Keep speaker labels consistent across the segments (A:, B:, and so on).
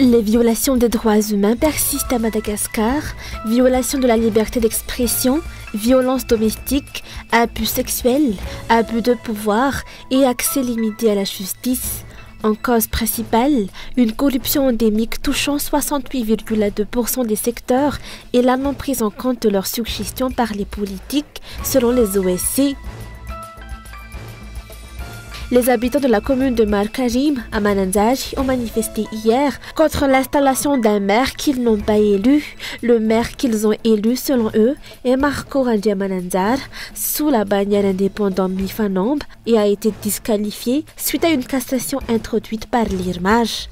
A: Les violations des droits humains persistent à Madagascar, violations de la liberté d'expression, violences domestiques, abus sexuels, abus de pouvoir et accès limité à la justice. En cause principale, une corruption endémique touchant 68,2% des secteurs et la non prise en compte de leur suggestion par les politiques, selon les OSC. Les habitants de la commune de Markarim, à Mananzaj, ont manifesté hier contre l'installation d'un maire qu'ils n'ont pas élu. Le maire qu'ils ont élu, selon eux, est Marco Randja Mananzar, sous la bannière indépendante Mifanomb, et a été disqualifié suite à une cassation introduite par l'IRMAJ.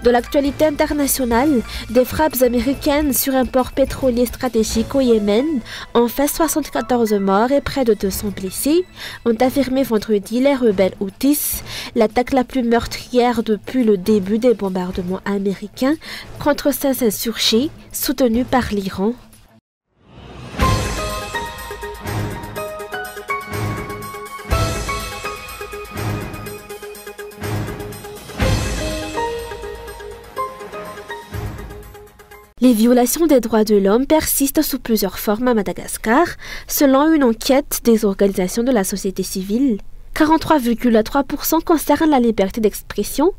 A: De l'actualité internationale, des frappes américaines sur un port pétrolier stratégique au Yémen ont fait 74 morts et près de 200 blessés, ont affirmé vendredi les rebelles Houthis, l'attaque la plus meurtrière depuis le début des bombardements américains contre ces insurgés soutenus par l'Iran. Les violations des droits de l'homme persistent sous plusieurs formes à Madagascar, selon une enquête des organisations de la société civile. 43,3% concernent la liberté d'expression,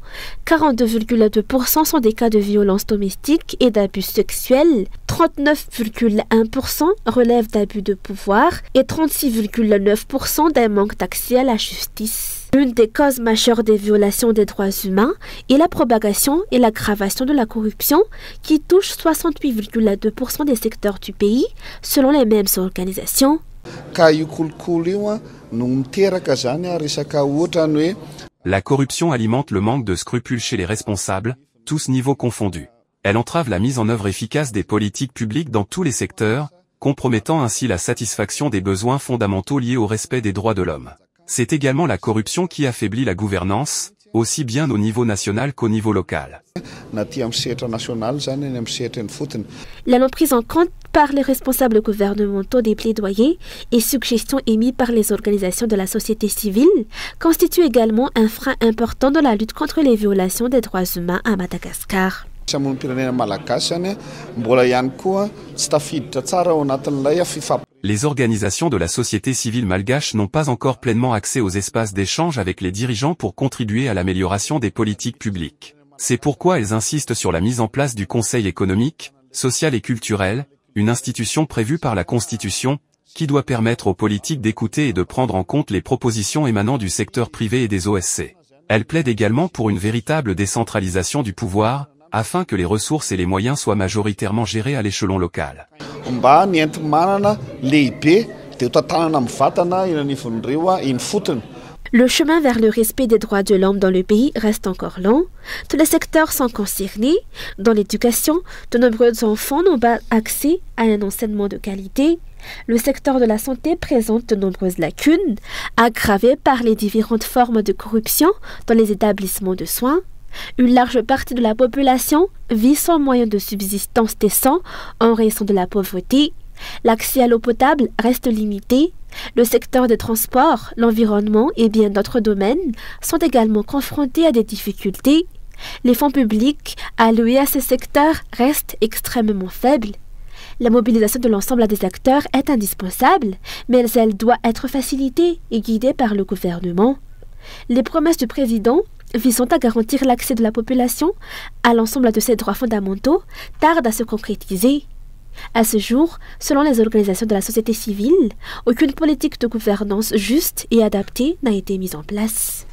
A: 42,2% sont des cas de violence domestique et d'abus sexuels, 39,1% relèvent d'abus de pouvoir et 36,9% d'un manque d'accès à la justice. L'une des causes majeures des violations des droits humains est la propagation et l'aggravation de la corruption qui touche 68,2% des secteurs du pays, selon les mêmes organisations.
B: La corruption alimente le manque de scrupules chez les responsables, tous niveaux confondus. Elle entrave la mise en œuvre efficace des politiques publiques dans tous les secteurs, compromettant ainsi la satisfaction des besoins fondamentaux liés au respect des droits de l'homme. C'est également la corruption qui affaiblit la gouvernance, aussi bien au niveau national qu'au niveau local.
A: La non prise en compte par les responsables gouvernementaux des plaidoyers et suggestions émises par les organisations de la société civile constitue également un frein important dans la lutte contre les violations des droits humains à Madagascar.
B: Les organisations de la société civile malgache n'ont pas encore pleinement accès aux espaces d'échange avec les dirigeants pour contribuer à l'amélioration des politiques publiques. C'est pourquoi elles insistent sur la mise en place du Conseil économique, social et culturel, une institution prévue par la Constitution, qui doit permettre aux politiques d'écouter et de prendre en compte les propositions émanant du secteur privé et des OSC. Elles plaident également pour une véritable décentralisation du pouvoir, afin que les ressources et les moyens soient majoritairement gérés à l'échelon local.
A: Le chemin vers le respect des droits de l'homme dans le pays reste encore long. Tous les secteurs sont concernés. Dans l'éducation, de nombreux enfants n'ont pas accès à un enseignement de qualité. Le secteur de la santé présente de nombreuses lacunes, aggravées par les différentes formes de corruption dans les établissements de soins. Une large partie de la population vit sans moyens de subsistance décents en raison de la pauvreté. L'accès à l'eau potable reste limité. Le secteur des transports, l'environnement et bien d'autres domaines sont également confrontés à des difficultés. Les fonds publics alloués à ces secteurs restent extrêmement faibles. La mobilisation de l'ensemble des acteurs est indispensable, mais elle doit être facilitée et guidée par le gouvernement. Les promesses du président visant à garantir l'accès de la population à l'ensemble de ses droits fondamentaux tardent à se concrétiser. À ce jour, selon les organisations de la société civile, aucune politique de gouvernance juste et adaptée n'a été mise en place.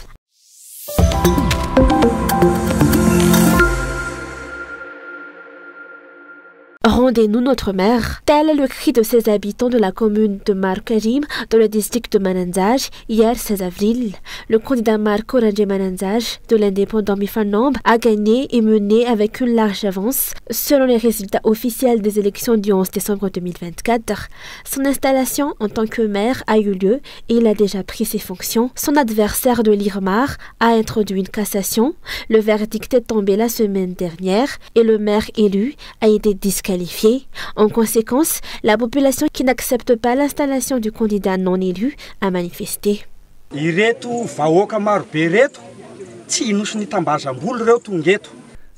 A: Rendez-nous notre mère. Tel est le cri de ces habitants de la commune de Markarim dans le district de Mananzaj hier 16 avril. Le candidat Marco Randja Mananzaj de l'indépendant Mifanomb a gagné et mené avec une large avance selon les résultats officiels des élections du 11 décembre 2024. Son installation en tant que maire a eu lieu et il a déjà pris ses fonctions. Son adversaire de l'IRMAR a introduit une cassation. Le verdict est tombé la semaine dernière et le maire élu a été disqualifié. En conséquence, la population qui n'accepte pas l'installation du candidat non élu a manifesté.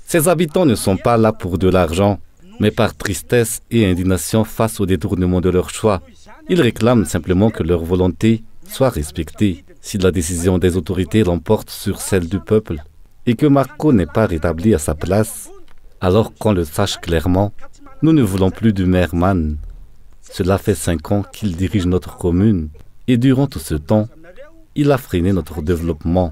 C: Ces habitants ne sont pas là pour de l'argent, mais par tristesse et indignation face au détournement de leur choix. Ils réclament simplement que leur volonté soit respectée. Si la décision des autorités l'emporte sur celle du peuple et que Marco n'est pas rétabli à sa place, alors qu'on le sache clairement, nous ne voulons plus du maire Man. Cela fait 5 ans qu'il dirige notre commune et durant tout ce temps, il a freiné notre développement.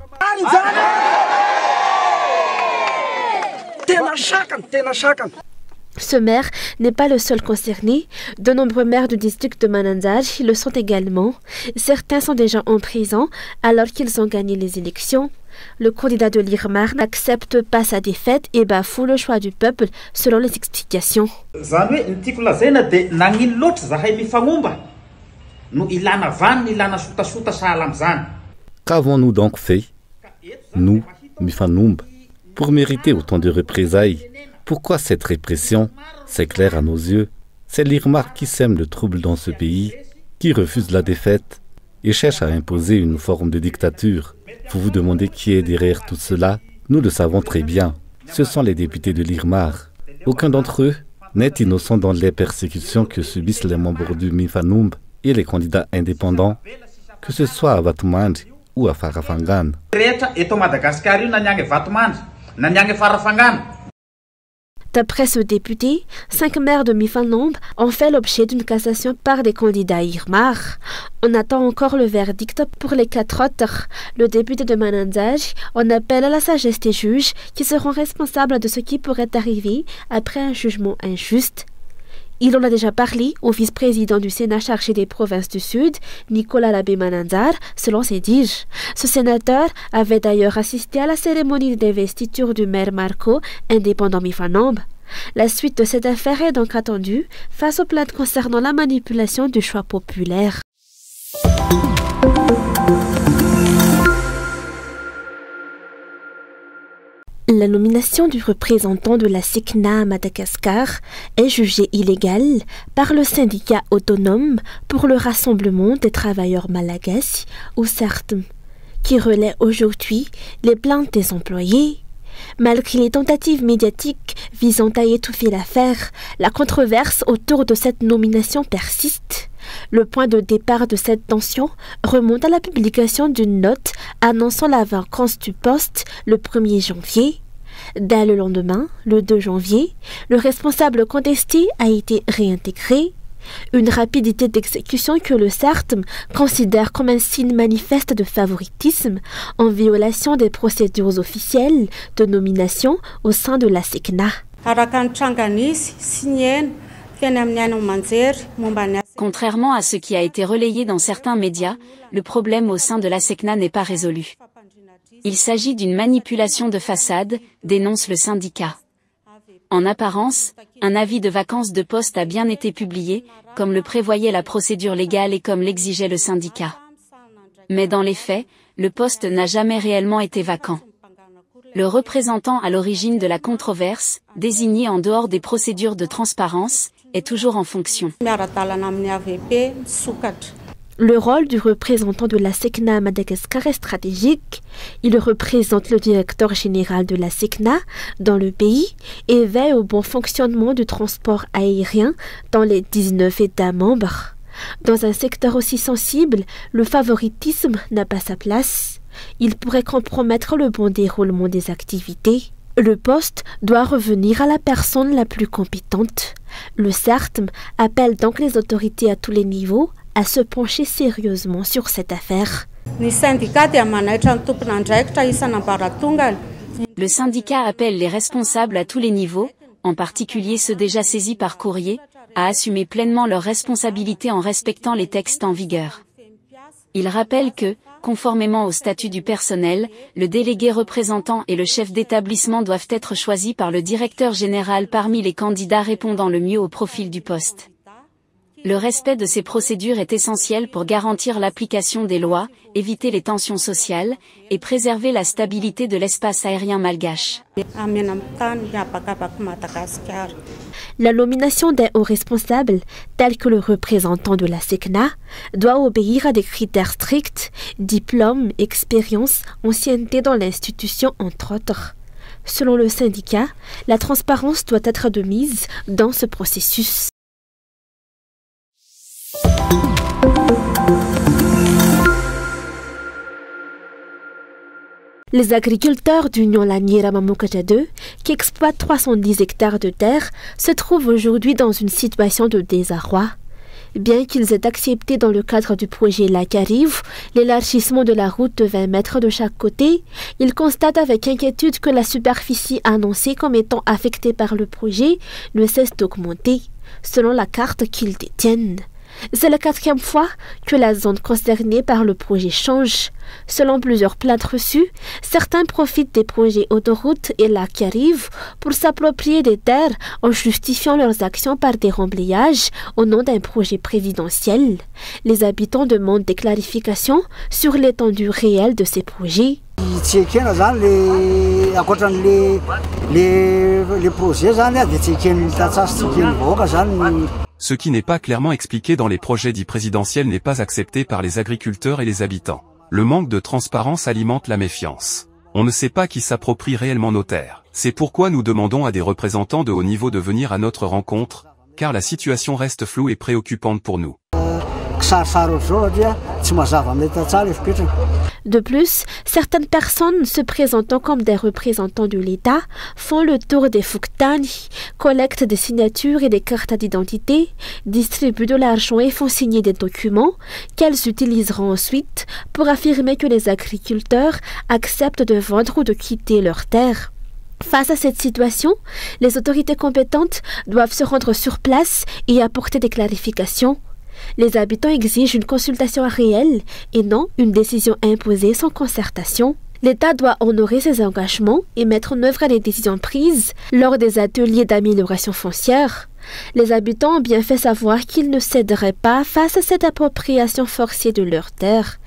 A: Ce maire n'est pas le seul concerné. De nombreux maires du district de Mananzaj le sont également. Certains sont déjà en prison alors qu'ils ont gagné les élections. Le candidat de l'Irmar n'accepte pas sa défaite et bafoue le choix du peuple selon les explications.
C: Qu'avons-nous donc fait, nous, Mifanoumba, pour mériter autant de représailles? Pourquoi cette répression? C'est clair à nos yeux. C'est l'Irmar qui sème le trouble dans ce pays, qui refuse la défaite et cherche à imposer une forme de dictature. Vous vous demandez qui est derrière tout cela? Nous le savons très bien. Ce sont les députés de l'Irmar. Aucun d'entre eux n'est innocent dans les persécutions que subissent les membres du Mifanoumba et les candidats indépendants, que ce soit à Vatumand ou à Farafangan.
A: D'après ce député, 5 maires de Mifanoumba ont fait l'objet d'une cassation par des candidats Irmar. On attend encore le verdict pour les 4 autres. Le député de Mananzaj en appelle à la sagesse des juges qui seront responsables de ce qui pourrait arriver après un jugement injuste. Il en a déjà parlé au vice-président du Sénat chargé des provinces du Sud, Nicolas Labé Mananzar, selon ses dires. Ce sénateur avait d'ailleurs assisté à la cérémonie d'investiture du maire Marco, indépendant Mifanoumba. La suite de cette affaire est donc attendue face aux plaintes concernant la manipulation du choix populaire. La nomination du représentant de la SECNA à Madagascar est jugée illégale par le syndicat autonome pour le Rassemblement des travailleurs malagasy, ou SARTM, qui relaie aujourd'hui les plaintes des employés. Malgré les tentatives médiatiques visant à étouffer l'affaire, la controverse autour de cette nomination persiste. Le point de départ de cette tension remonte à la publication d'une note annonçant la vacance du poste le 1er janvier. Dès le lendemain, le 2 janvier, le responsable contesté a été réintégré. Une rapidité d'exécution que le SARTM considère comme un signe manifeste de favoritisme en violation des procédures officielles de nomination au sein de la SECNA.
D: Contrairement à ce qui a été relayé dans certains médias, le problème au sein de la SECNA n'est pas résolu. Il s'agit d'une manipulation de façade, dénonce le syndicat. En apparence, un avis de vacance de poste a bien été publié, comme le prévoyait la procédure légale et comme l'exigeait le syndicat. Mais dans les faits, le poste n'a jamais réellement été vacant. Le représentant à l'origine de la controverse, désigné en dehors des procédures de transparence, est toujours en fonction.
A: Le rôle du représentant de la SECNA à Madagascar est stratégique. Il représente le directeur général de la SECNA dans le pays et veille au bon fonctionnement du transport aérien dans les 19 États membres. Dans un secteur aussi sensible, le favoritisme n'a pas sa place. Il pourrait compromettre le bon déroulement des activités. Le poste doit revenir à la personne la plus compétente. Le SARTM appelle donc les autorités à tous les niveaux à se pencher sérieusement sur cette affaire.
D: Le syndicat appelle les responsables à tous les niveaux, en particulier ceux déjà saisis par courrier, à assumer pleinement leurs responsabilités en respectant les textes en vigueur. Il rappelle que, conformément au statut du personnel, le délégué représentant et le chef d'établissement doivent être choisis par le directeur général parmi les candidats répondant le mieux au profil du poste. Le respect de ces procédures est essentiel pour garantir l'application des lois, éviter les tensions sociales et préserver la stabilité de l'espace aérien malgache.
A: La nomination des hauts responsables, tels que le représentant de la SECNA, doit obéir à des critères stricts, diplôme, expérience, ancienneté dans l'institution, entre autres. Selon le syndicat, la transparence doit être de mise dans ce processus. Les agriculteurs d'Union Lanière Mamoukaja 2, qui exploitent 310 hectares de terre, se trouvent aujourd'hui dans une situation de désarroi. Bien qu'ils aient accepté dans le cadre du projet Lac Arrive l'élargissement de la route de 20 mètres de chaque côté, ils constatent avec inquiétude que la superficie annoncée comme étant affectée par le projet ne cesse d'augmenter, selon la carte qu'ils détiennent. C'est la 4e fois que la zone concernée par le projet change. Selon plusieurs plaintes reçues, certains profitent des projets autoroutes et lacs qui arrivent pour s'approprier des terres en justifiant leurs actions par des remblayages au nom d'un projet présidentiel. Les habitants demandent des clarifications sur l'étendue réelle de ces projets.
B: Ce qui n'est pas clairement expliqué dans les projets dits présidentiels n'est pas accepté par les agriculteurs et les habitants. Le manque de transparence alimente la méfiance. On ne sait pas qui s'approprie réellement nos terres. C'est pourquoi nous demandons à des représentants de haut niveau de venir à notre rencontre, car la situation reste floue et préoccupante pour nous.
A: De plus, certaines personnes se présentant comme des représentants de l'État font le tour des Fuktani, collectent des signatures et des cartes d'identité, distribuent de l'argent et font signer des documents qu'elles utiliseront ensuite pour affirmer que les agriculteurs acceptent de vendre ou de quitter leurs terres. Face à cette situation, les autorités compétentes doivent se rendre sur place et apporter des clarifications. Les habitants exigent une consultation réelle et non une décision imposée sans concertation. L'État doit honorer ses engagements et mettre en œuvre les décisions prises lors des ateliers d'amélioration foncière. Les habitants ont bien fait savoir qu'ils ne céderaient pas face à cette appropriation forcée de leurs terres.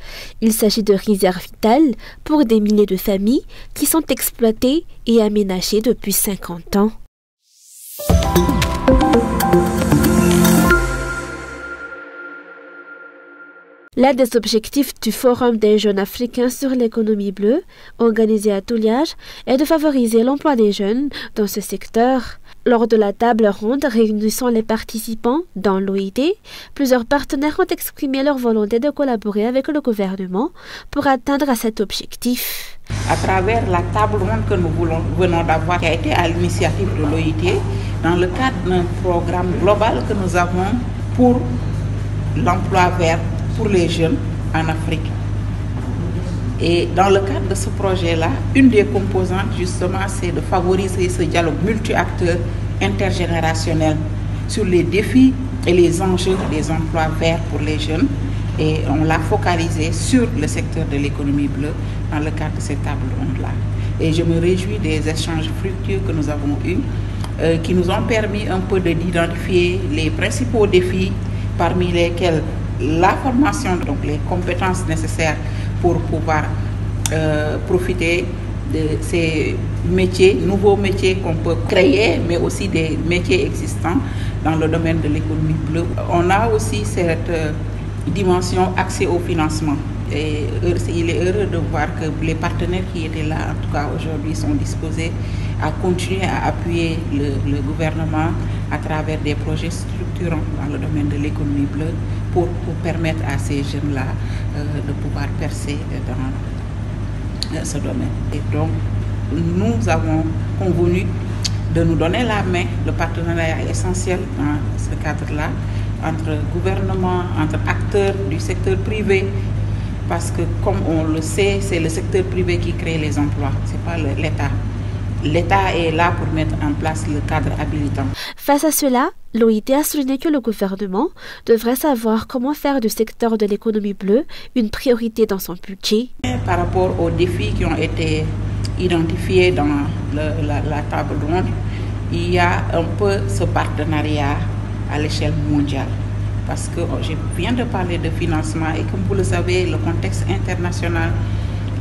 A: Il s'agit de réserves vitales pour des milliers de familles qui sont exploitées et aménagées depuis 50 ans. L'un des objectifs du Forum des jeunes africains sur l'économie bleue, organisé à Touliage, est de favoriser l'emploi des jeunes dans ce secteur. Lors de la table ronde réunissant les participants dans l'OIT, plusieurs partenaires ont exprimé leur volonté de collaborer avec le gouvernement pour atteindre cet objectif.
E: À travers la table ronde que nous venons d'avoir, qui a été à l'initiative de l'OIT, dans le cadre d'un programme global que nous avons pour l'emploi vert pour les jeunes en Afrique. Et dans le cadre de ce projet-là, une des composantes justement, c'est de favoriser ce dialogue multi-acteurs intergénérationnel sur les défis et les enjeux des emplois verts pour les jeunes. Et on l'a focalisé sur le secteur de l'économie bleue dans le cadre de cette table ronde-là. Et je me réjouis des échanges fructueux que nous avons eus, qui nous ont permis un peu d'identifier les principaux défis, parmi lesquels la formation, donc les compétences nécessaires pour pouvoir profiter de ces métiers, nouveaux métiers qu'on peut créer, mais aussi des métiers existants dans le domaine de l'économie bleue. On a aussi cette dimension accès au financement. Et il est heureux de voir que les partenaires qui étaient là, en tout cas aujourd'hui, sont disposés à continuer à appuyer le gouvernement à travers des projets structurants dans le domaine de l'économie bleue pour permettre à ces jeunes-là de pouvoir percer dans ce domaine. Et donc, nous avons convenu de nous donner la main. Le partenariat est essentiel dans ce cadre-là, entre gouvernement, entre acteurs du secteur privé, parce que comme on le sait, c'est le secteur privé qui crée les emplois, ce n'est pas l'État. L'État est là pour mettre en place le cadre habilitant.
A: Face à cela, l'OIT a souligné que le gouvernement devrait savoir comment faire du secteur de l'économie bleue une priorité dans son budget.
E: Par rapport aux défis qui ont été identifiés dans la table ronde, il y a un peu ce partenariat à l'échelle mondiale parce que je viens de parler de financement et comme vous le savez, le contexte international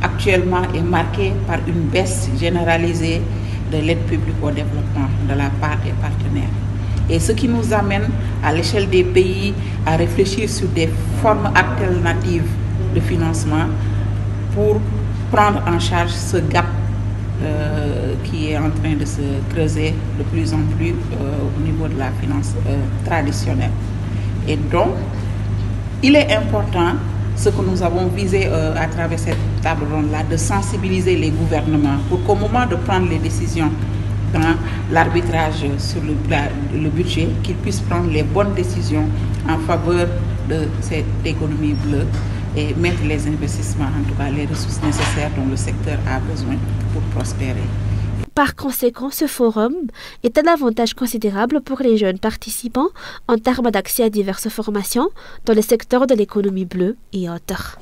E: actuellement est marqué par une baisse généralisée de l'aide publique au développement de la part des partenaires. Et ce qui nous amène à l'échelle des pays à réfléchir sur des formes alternatives de financement pour prendre en charge ce gap qui est en train de se creuser de plus en plus au niveau de la finance traditionnelle. Et donc, il est important, ce que nous avons visé à travers cette table ronde-là, de sensibiliser les gouvernements pour qu'au moment de prendre les décisions dans l'arbitrage sur le budget, qu'ils puissent prendre les bonnes décisions en faveur de cette économie bleue et mettre les investissements, en tout cas les ressources nécessaires dont le secteur a besoin pour prospérer.
A: Par conséquent, ce forum est un avantage considérable pour les jeunes participants en termes d'accès à diverses formations dans le secteur de l'économie bleue et autres.